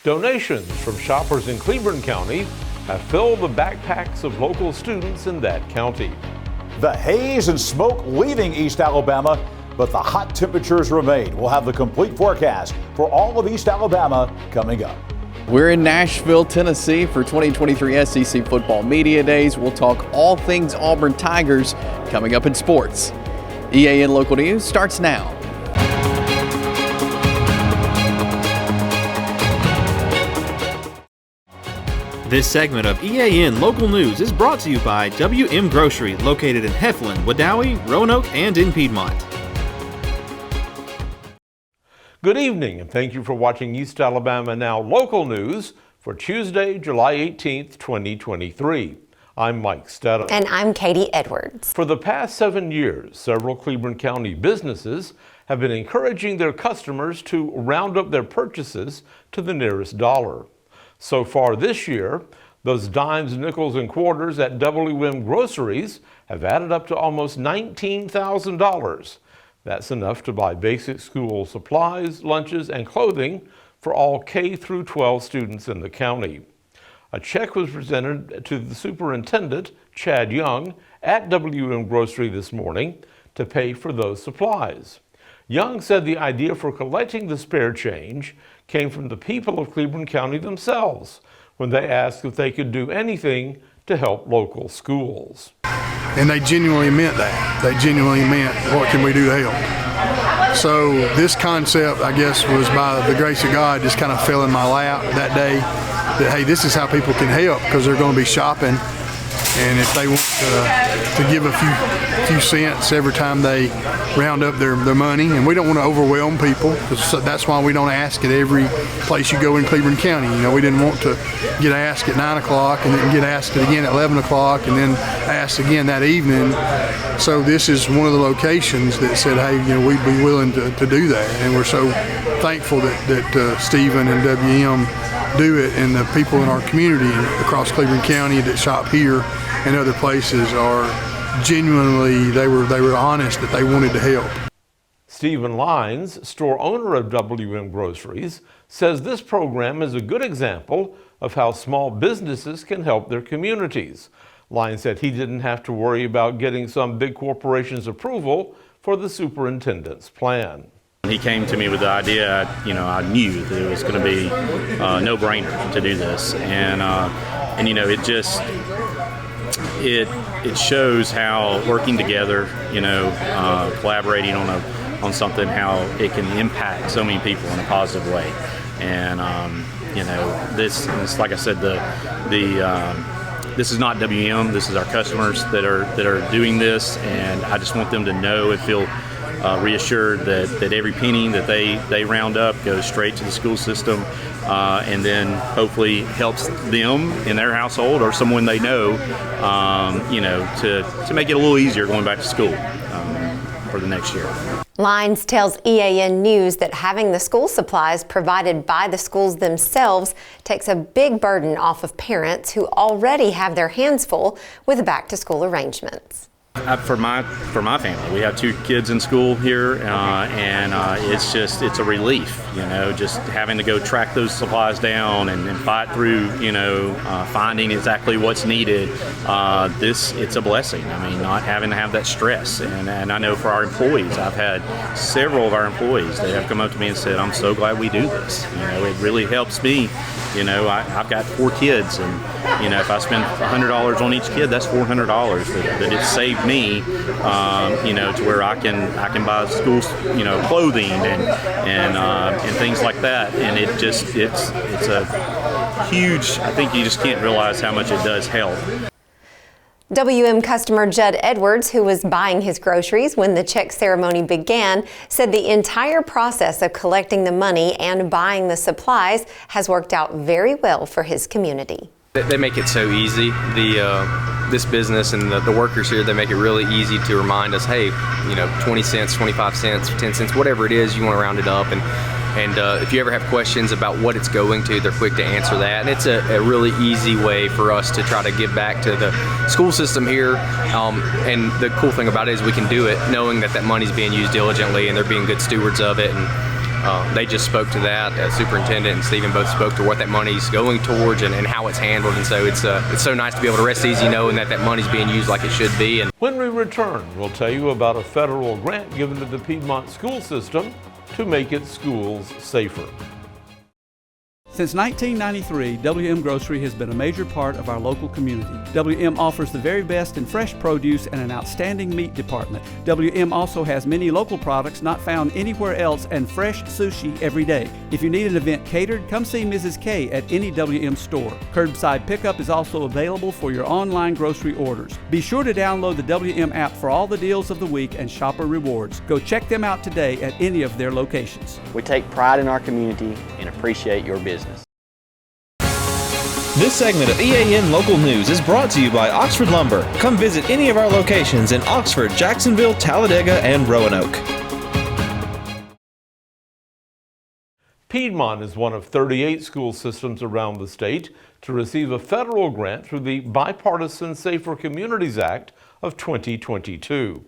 Donations from shoppers in Cleburne County have filled the backpacks of local students in that county. The haze and smoke leaving East Alabama, but the hot temperatures remain. We'll have the complete forecast for all of East Alabama coming up. We're in Nashville, Tennessee for 2023 SEC Football Media Days. We'll talk all things Auburn Tigers coming up in sports. EAN Local News starts now. This segment of EAN Local News is brought to you by WM Grocery, located in Heflin, Wadowee, Roanoke, and in Piedmont. Good evening, and thank you for watching East Alabama Now Local News for Tuesday, July 18th, 2023. I'm Mike Stedham. And I'm Katie Edwards. For the past 7 years, several Cleburne County businesses have been encouraging their customers to round up their purchases to the nearest dollar. So far this year, those dimes, nickels, and quarters at WM Groceries have added up to almost $19,000. That's enough to buy basic school supplies, lunches, and clothing for all K through 12 students in the county. A check was presented to the superintendent, Chad Young, at WM Grocery this morning to pay for those supplies. Young said the idea for collecting the spare change came from the people of Cleburne County themselves when they asked if they could do anything to help local schools. And they genuinely meant that. They genuinely meant, what can we do to help? So this concept, I guess, was by the grace of God, just kind of fell in my lap that day, that, hey, this is how people can help, because they're going to be shopping. And if they want to give a few cents every time they round up their money, and we don't want to overwhelm people, because that's why we don't ask at every place you go in Cleburne County. You know, we didn't want to get asked at 9 o'clock and then get asked again at 11 o'clock and then asked again that evening. So this is one of the locations that said, hey, you know, we'd be willing to do that. And we're so thankful that Stephen and WM do it, and the people in our community across Cleburne County that shop here and other places are genuinely, they were honest that they wanted to help. Stephen Lyons, store owner of WM Groceries, says this program is a good example of how small businesses can help their communities. Lyons said he didn't have to worry about getting some big corporation's approval for the superintendent's plan. He came to me with the idea, I knew that it was going to be a no-brainer to do this. And you know, it shows how working together, collaborating on something, how it can impact so many people in a positive way. And, this is, like I said, this is not WM, this is our customers that are doing this, and I just want them to know and feel reassured that every penny that they round up goes straight to the school system, and then hopefully helps them in their household or someone they know, to make it a little easier going back to school for the next year. Lyons tells EAN News that having the school supplies provided by the schools themselves takes a big burden off of parents who already have their hands full with back-to-school arrangements. For my family, we have 2 kids in school here, and it's a relief, just having to go track those supplies down and fight through, finding exactly what's needed. It's a blessing. I mean, not having to have that stress, and I know for our employees, I've had several of our employees, they have come up to me and said, I'm so glad we do this. It really helps me. I've got 4 kids, and if I spend $100 on each kid, that's $400 that it saved me, to where I can buy school, clothing and things like that. And it's a huge. I think you just can't realize how much it does help. WM customer Judd Edwards, who was buying his groceries when the check ceremony began, said the entire process of collecting the money and buying the supplies has worked out very well for his community. They make it so easy. This business and the workers here, they make it really easy to remind us, hey, 20 cents, 25 cents, 10 cents, whatever it is, you want to round it up. And if you ever have questions about what it's going to, they're quick to answer that. And it's a really easy way for us to try to give back to the school system here. And the cool thing about it is we can do it knowing that money's being used diligently and they're being good stewards of it. they just spoke to that. Superintendent and Stephen both spoke to what that money's going towards and how it's handled. And so it's so nice to be able to rest easy knowing that money's being used like it should be. And When we return, we'll tell you about a federal grant given to the Piedmont school system to make its schools safer. Since 1993, WM Grocery has been a major part of our local community. WM offers the very best in fresh produce and an outstanding meat department. WM also has many local products not found anywhere else and fresh sushi every day. If you need an event catered, come see Mrs. K at any WM store. Curbside pickup is also available for your online grocery orders. Be sure to download the WM app for all the deals of the week and shopper rewards. Go check them out today at any of their locations. We take pride in our community and appreciate your business. This segment of EAN Local News is brought to you by Oxford Lumber. Come visit any of our locations in Oxford, Jacksonville, Talladega, and Roanoke. Piedmont is one of 38 school systems around the state to receive a federal grant through the Bipartisan Safer Communities Act of 2022.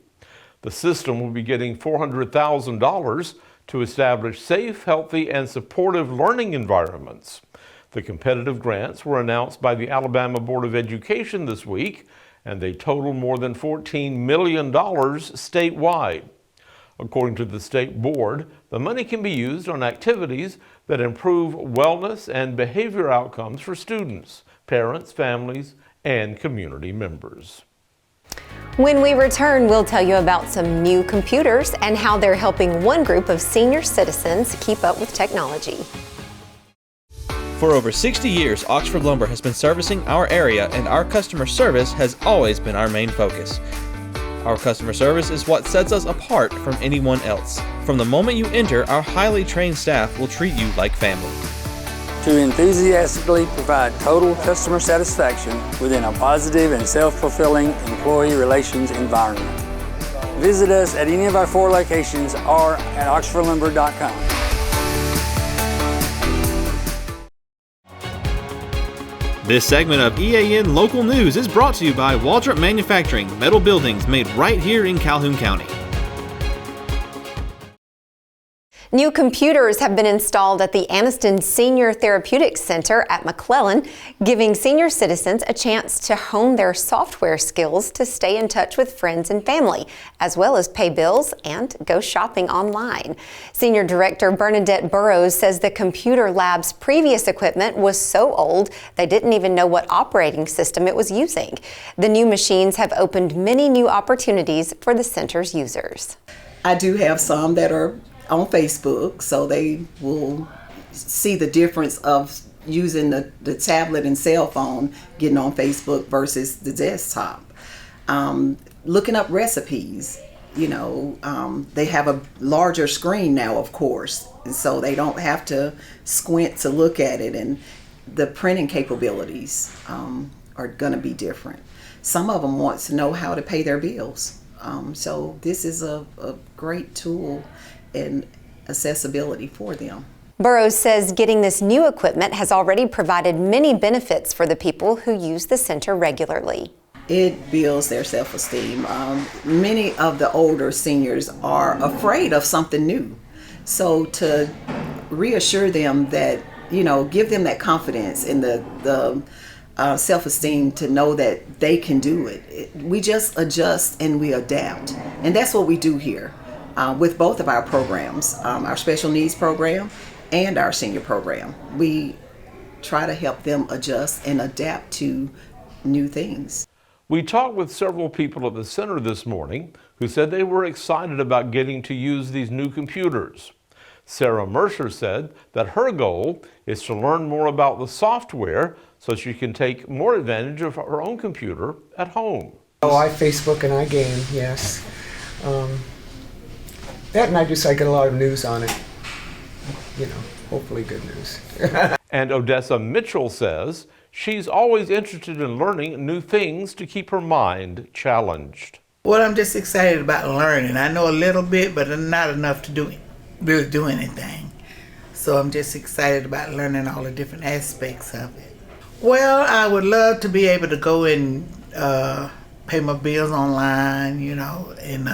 The system will be getting $400,000 to establish safe, healthy, and supportive learning environments. The competitive grants were announced by the Alabama Board of Education this week, and they total more than $14 million statewide. According to the state board, the money can be used on activities that improve wellness and behavior outcomes for students, parents, families, and community members. When we return, we'll tell you about some new computers and how they're helping one group of senior citizens keep up with technology. For over 60 years, Oxford Lumber has been servicing our area, and our customer service has always been our main focus. Our customer service is what sets us apart from anyone else. From the moment you enter, our highly trained staff will treat you like family. To enthusiastically provide total customer satisfaction within a positive and self-fulfilling employee relations environment. Visit us at any of our 4 locations or at oxfordlumber.com. This segment of EAN Local News is brought to you by Waldrop Manufacturing, metal buildings made right here in Calhoun County. New computers have been installed at the Anniston Senior Therapeutics Center at McClellan, giving senior citizens a chance to hone their software skills to stay in touch with friends and family, as well as pay bills and go shopping online. Senior Director Bernadette Burrows says the computer lab's previous equipment was so old they didn't even know what operating system it was using. The new machines have opened many new opportunities for the center's users. I do have some that are on Facebook, so they will see the difference of using the tablet and cell phone, getting on Facebook versus the desktop. Looking up recipes, they have a larger screen now, of course, and so they don't have to squint to look at it, and the printing capabilities are going to be different. Some of them want to know how to pay their bills, so this is a great tool and accessibility for them. Burrows says getting this new equipment has already provided many benefits for the people who use the center regularly. It builds their self-esteem. Many of the older seniors are afraid of something new. So to reassure them that, give them that confidence and the self-esteem to know that they can do it. We just adjust and we adapt. And that's what we do here. With both of our programs, our special needs program and our senior program. We try to help them adjust and adapt to new things. We talked with several people at the center this morning who said they were excited about getting to use these new computers. Sarah Mercer said that her goal is to learn more about the software so she can take more advantage of her own computer at home. Oh, I Facebook and I game, yes. That and I get a lot of news on it. Hopefully good news. And Odessa Mitchell says she's always interested in learning new things to keep her mind challenged. Well, I'm just excited about learning. I know a little bit, but not enough to really do anything. So I'm just excited about learning all the different aspects of it. Well, I would love to be able to go and pay my bills online, and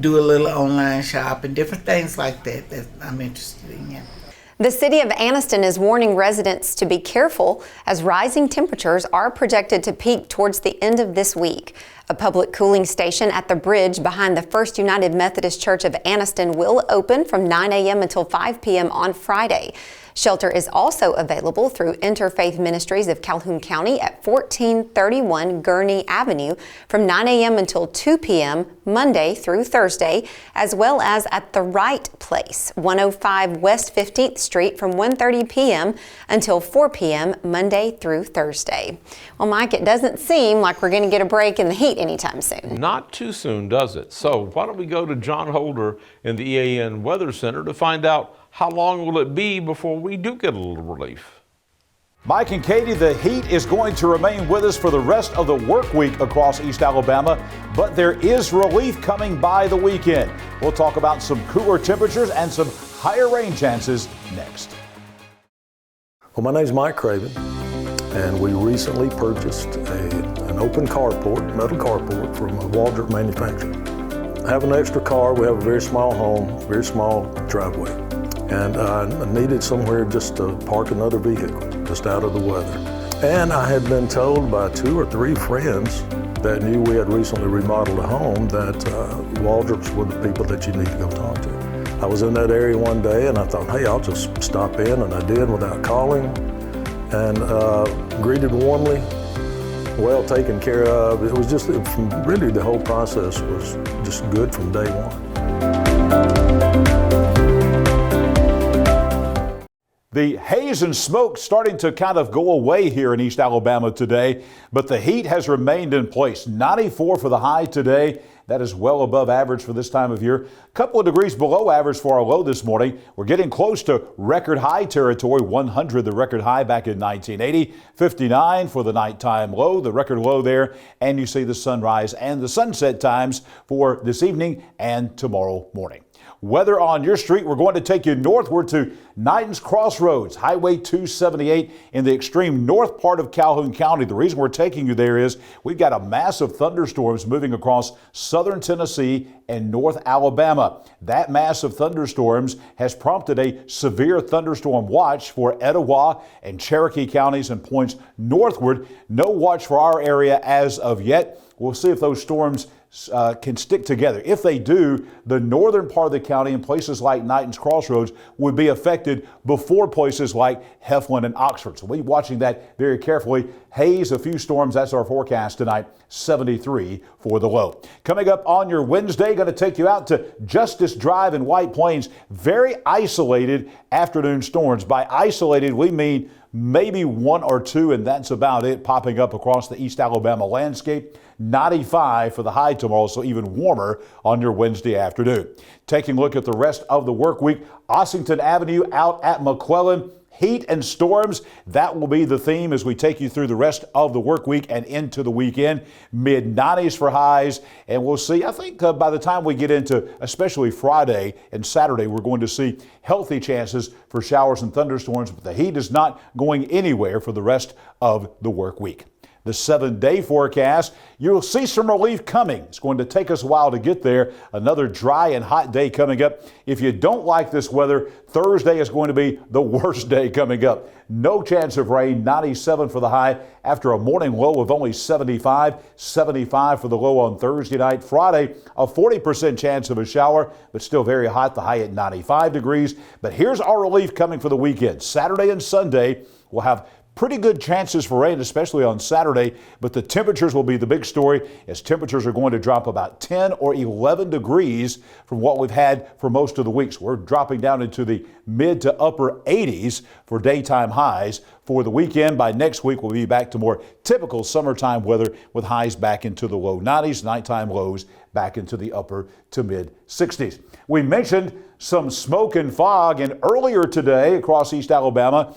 do a little online shop and different things like that that I'm interested in. The city of Anniston is warning residents to be careful as rising temperatures are projected to peak towards the end of this week. A public cooling station at the bridge behind the First United Methodist Church of Anniston will open from 9 a.m. until 5 p.m. on Friday. Shelter is also available through Interfaith Ministries of Calhoun County at 1431 Gurney Avenue from 9 a.m. until 2 p.m. Monday through Thursday, as well as at The Right Place, 105 West 15th Street from 1:30 p.m. until 4 p.m. Monday through Thursday. Well, Mike, it doesn't seem like we're going to get a break in the heat anytime soon. Not too soon, does it? So why don't we go to John Holder in the EAN Weather Center to find out how long will it be before we do get a little relief. Mike and Katie, the heat is going to remain with us for the rest of the work week across East Alabama, but there is relief coming by the weekend. We'll talk about some cooler temperatures and some higher rain chances next. Well, my name is Mike Craven, and we recently purchased an open carport, metal carport from a Waldrop manufacturer. I have an extra car. We have a very small home, very small driveway. And I needed somewhere just to park another vehicle, just out of the weather. And I had been told by 2 or 3 friends that knew we had recently remodeled a home that Waldrops were the people that you need to go talk to. I was in that area one day and I thought, hey, I'll just stop in, and I did without calling, and greeted warmly, well taken care of. It was just, really the whole process was just good from day one. The haze and smoke starting to kind of go away here in East Alabama today, but the heat has remained in place. 94 for the high today. That is well above average for this time of year. A couple of degrees below average for our low this morning. We're getting close to record high territory, 100, the record high back in 1980. 59 for the nighttime low, the record low there. And you see the sunrise and the sunset times for this evening and tomorrow morning. Weather on your street, we're going to take you northward to Knighton's Crossroads, Highway 278 in the extreme north part of Calhoun County. The reason we're taking you there is we've got a massive thunderstorms moving across southern Tennessee and North Alabama. That massive thunderstorms has prompted a severe thunderstorm watch for Etowah and Cherokee counties and points northward. No watch for our area as of yet. We'll see if those storms can stick together. If they do, the northern part of the county and places like Knighton's Crossroads would be affected before places like Heflin and Oxford. So we'll be watching that very carefully. Haze, a few storms, that's our forecast tonight. 73 for the low. Coming up on your Wednesday, going to take you out to Justice Drive in White Plains. Very isolated afternoon storms. By isolated, we mean maybe 1 or 2, and that's about it, popping up across the East Alabama landscape. 95 for the high tomorrow, so even warmer on your Wednesday afternoon. Taking a look at the rest of the work week, Ossington Avenue out at McClellan. Heat and storms, that will be the theme as we take you through the rest of the work week and into the weekend. Mid-90s for highs, and we'll see, I think by the time we get into especially Friday and Saturday, we're going to see healthy chances for showers and thunderstorms, but the heat is not going anywhere for the rest of the work week. The 7-day forecast, you'll see some relief coming. It's going to take us a while to get there. Another dry and hot day coming up. If you don't like this weather, Thursday is going to be the worst day coming up. No chance of rain, 97 for the high after a morning low of only 75. 75 for the low on Thursday night. Friday, a 40% chance of a shower, but still very hot, the high at 95 degrees. But here's our relief coming for the weekend. Saturday and Sunday, we'll have pretty good chances for rain, especially on Saturday, but the temperatures will be the big story as temperatures are going to drop about 10 or 11 degrees from what we've had for most of the weeks. We're dropping down into the mid to upper 80s for daytime highs. For the weekend, by next week, we'll be back to more typical summertime weather with highs back into the low 90s, nighttime lows back into the upper to mid 60s. We mentioned some smoke and fog, and earlier today across East Alabama,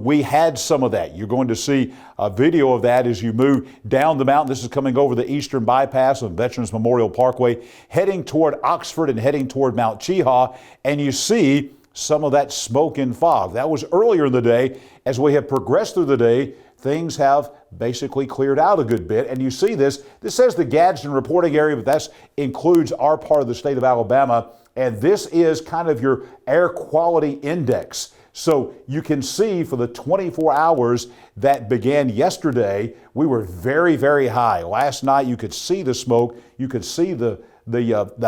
we had some of that. You're going to see a video of that as you move down the mountain. This is coming over the Eastern Bypass on Veterans Memorial Parkway, heading toward Oxford and heading toward Mount Cheaha, and you see some of that smoke and fog. That was earlier in the day. As we have progressed through the day, things have basically cleared out a good bit. And you see this says the Gadsden reporting area, but that includes our part of the state of Alabama. And this is kind of your air quality index. So you can see for the 24 hours that began yesterday, we were very, very high. Last night you could see the smoke, you could see the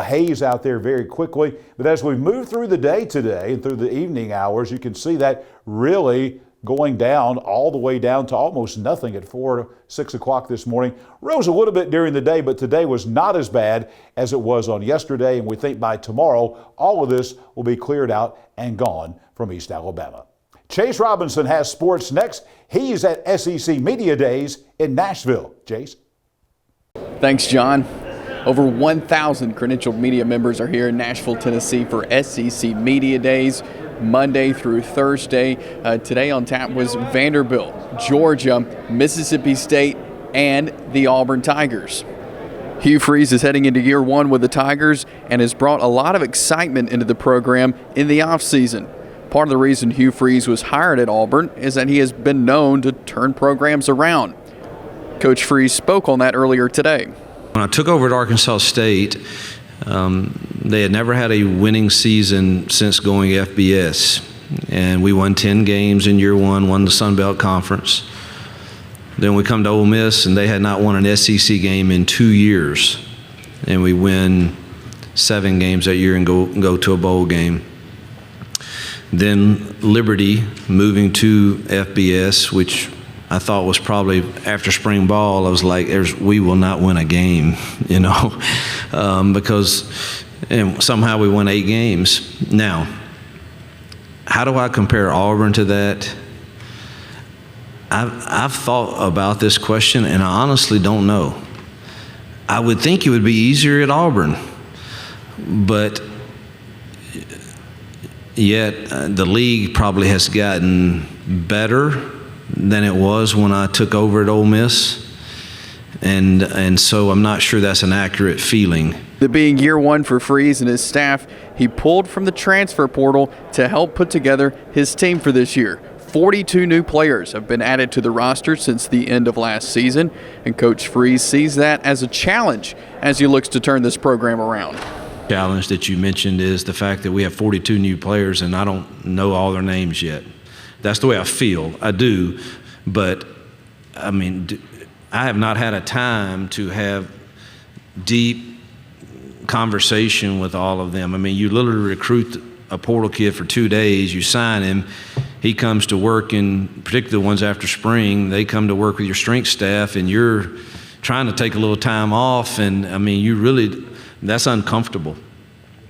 haze out there very quickly. But as we move through the day today and through the evening hours, you can see that really going down all the way down to almost nothing at 4 to 6 o'clock this morning. Rose a little bit during the day, but today was not as bad as it was on yesterday. And we think by tomorrow, all of this will be cleared out and gone from East Alabama. Chase Robinson has sports next. He's at SEC Media Days in Nashville. Chase. Thanks, John. Over 1,000 credentialed media members are here in Nashville, Tennessee for SEC Media Days, Monday through Thursday. Today on tap was Vanderbilt, Georgia, Mississippi State, and the Auburn Tigers. Hugh Freeze is heading into year one with the Tigers and has brought a lot of excitement into the program in the offseason. Part of the reason Hugh Freeze was hired at Auburn is that he has been known to turn programs around. Coach Freeze spoke on that earlier today. When I took over at Arkansas State, they had never had a winning season since going FBS. And we won 10 games in year one, won the Sun Belt Conference. Then we come to Ole Miss, and they had not won an SEC game in 2 years. And we win 7 games that year and go to a bowl game. Then Liberty moving to FBS, which I thought was probably after spring ball, I was like, we will not win a game, because and somehow we won 8 games. Now, how do I compare Auburn to that? I've thought about this question, and I honestly don't know. I would think it would be easier at Auburn, but yet the league probably has gotten better than it was when I took over at Ole Miss, and so I'm not sure that's an accurate feeling. It being year one for Freeze and his staff, he pulled from the transfer portal to help put together his team for this year. 42 new players have been added to the roster since the end of last season, and Coach Freeze sees that as a challenge as he looks to turn this program around. Challenge that you mentioned is the fact that we have 42 new players and I don't know all their names yet. That's the way I feel. I do, but I mean, I have not had a time to have deep conversation with all of them. I mean, you literally recruit a portal kid for 2 days, you sign him, he comes to work, and particularly the ones after spring, they come to work with your strength staff, and you're trying to take a little time off, and I mean, that's uncomfortable.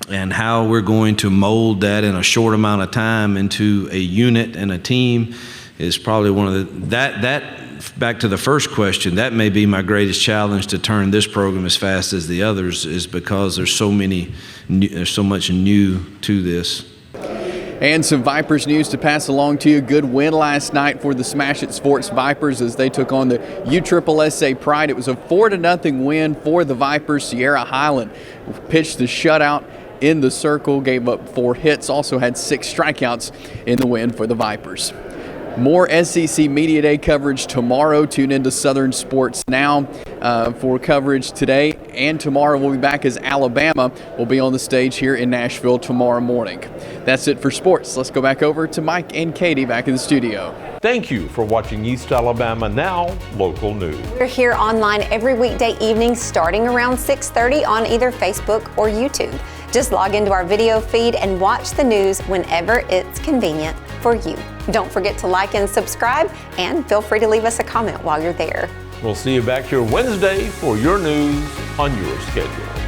And how we're going to mold that in a short amount of time into a unit and a team is probably one of that back to the first question, that may be my greatest challenge to turn this program as fast as the others, is because there's so much new to this. And some Vipers news to pass along to you. Good win last night for the Smash It Sports Vipers as they took on the USSSA Pride. It was a 4-0 win for the Vipers. Sierra Highland pitched the shutout in the circle, gave up 4 hits, also had 6 strikeouts in the win for the Vipers. More SEC Media Day coverage tomorrow. Tune into Southern Sports Now for coverage today and tomorrow. We'll be back as Alabama will be on the stage here in Nashville tomorrow morning. That's it for sports. Let's go back over to Mike and Katie back in the studio. Thank you for watching East Alabama Now Local News. We're here online every weekday evening starting around 6:30 on either Facebook or YouTube. Just log into our video feed and watch the news whenever it's convenient for you. Don't forget to like and subscribe, and feel free to leave us a comment while you're there. We'll see you back here Wednesday for your news on your schedule.